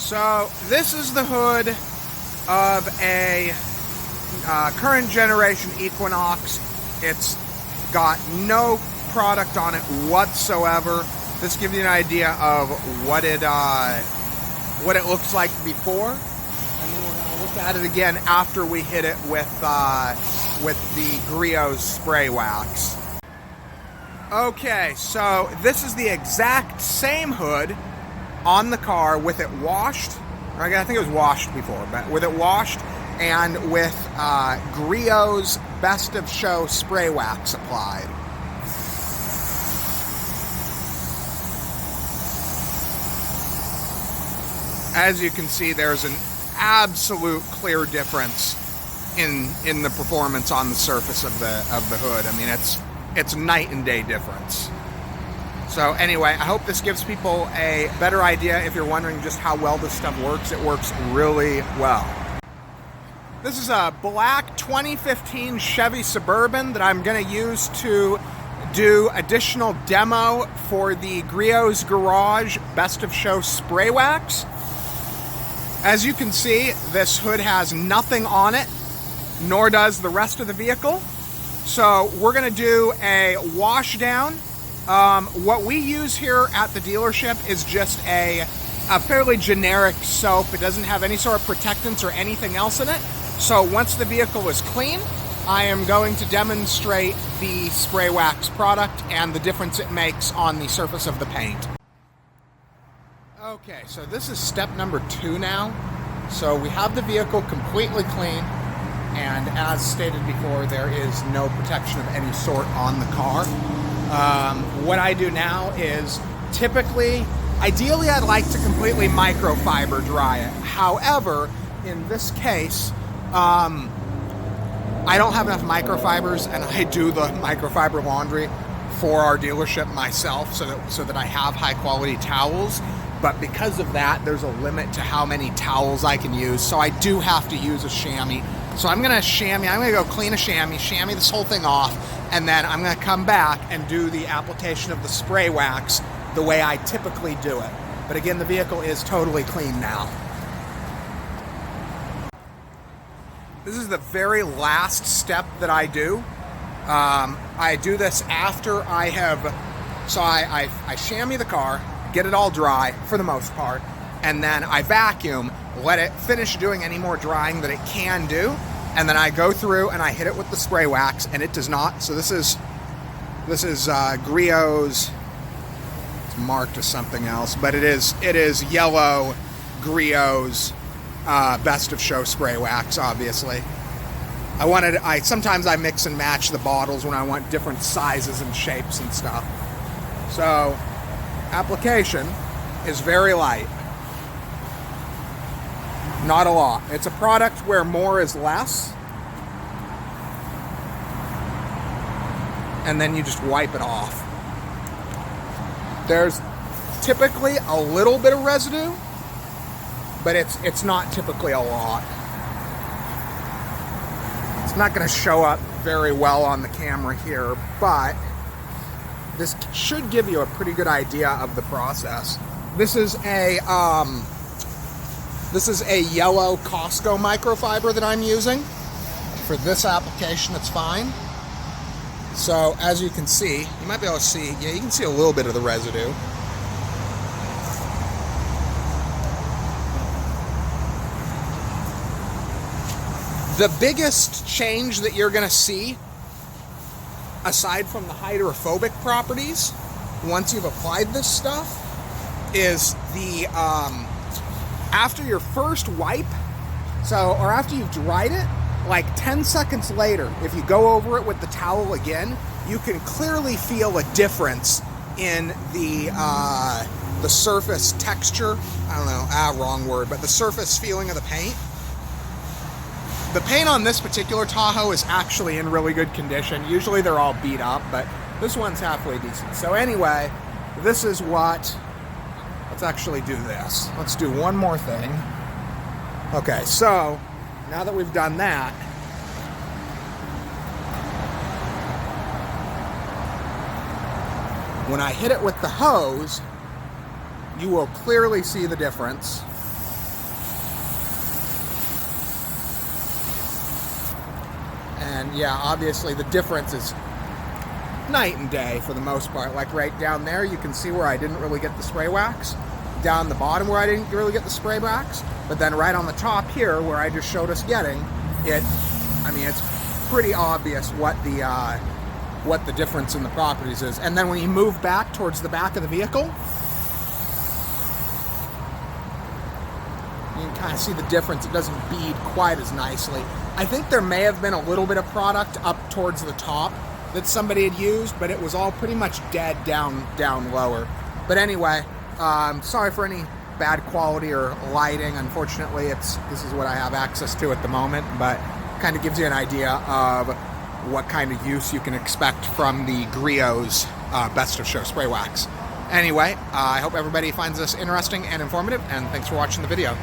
So this is the hood of a current generation Equinox. It's got no product on it whatsoever. This gives you an idea of what it looks like before, and then we're going to look at it again after we hit it with the Griots spray wax. Okay, so this is the exact same hood on the car with it washed. I think it was washed before, but with it washed and with Griots Best of Show spray wax applied. As you can see, there's an absolute clear difference in the performance on the surface of the hood. I mean, it's night and day difference. So anyway, I hope this gives people a better idea. If you're wondering just how well this stuff works, it works really well. This is a black 2015 Chevy Suburban that I'm going to use to do additional demo for the Griots Garage Best of Show spray wax. As you can see, this hood has nothing on it, nor does the rest of the vehicle. So we're going to do a wash down. What we use here at the dealership is just a fairly generic soap. It doesn't have any sort of protectants or anything else in it. So once the vehicle is clean, I am going to demonstrate the spray wax product and the difference it makes on the surface of the paint. Okay, so this is step number 2 now. So we have the vehicle completely clean, and as stated before, there is no protection of any sort on the car. What I do now is ideally I'd like to completely microfiber dry it. However, in this case, I don't have enough microfibers, and I do the microfiber laundry for our dealership myself so that I have high quality towels. But because of that, there's a limit to how many towels I can use, so I do have to use a chamois. So I'm going to go clean a chamois this whole thing off, and then I'm going to come back and do the application of the spray wax the way I typically do it. But again, the vehicle is totally clean now. This is the very last step that I do. I do this after I chamois the car, get it all dry for the most part, and then I vacuum, let it finish doing any more drying that it can do, and then I go through and I hit it with the spray wax, and it does not. So this is Griots. It's marked as something else, but it is yellow Griots Best of Show spray wax. Obviously, sometimes I mix and match the bottles when I want different sizes and shapes and stuff. So application is very light. Not a lot. It's a product where more is less. And then you just wipe it off. There's typically a little bit of residue, but it's not typically a lot. It's not going to show up very well on the camera here, but this should give you a pretty good idea of the process. This is a yellow Costco microfiber that I'm using. For this application, it's fine. So as you can see, you might be able to see, yeah, you can see a little bit of the residue. The biggest change that you're going to see, aside from the hydrophobic properties, once you've applied this stuff, is the after your first wipe, or after you've dried it, like 10 seconds later, if you go over it with the towel again, you can clearly feel a difference in the surface texture. I don't know, wrong word, but the surface feeling of the paint. The paint on this particular Tahoe is actually in really good condition. Usually they're all beat up, but this one's halfway decent. So anyway, let's actually do this. Let's do one more thing. Okay, so now that we've done that, when I hit it with the hose, you will clearly see the difference. And yeah, obviously the difference is night and day for the most part. Like right down there, you can see where I didn't really get the spray wax. Down the bottom where I didn't really get the spray wax. But then right on the top here, where I just showed us getting it, I mean, it's pretty obvious what the difference in the properties is. And then when you move back towards the back of the vehicle, you can kind of see the difference. It doesn't bead quite as nicely. I think there may have been a little bit of product up towards the top that somebody had used, but it was all pretty much dead down lower. But anyway, sorry for any bad quality or lighting. Unfortunately, this is what I have access to at the moment, but kind of gives you an idea of what kind of use you can expect from the Griots Best of Show spray wax. Anyway, I hope everybody finds this interesting and informative, and thanks for watching the video.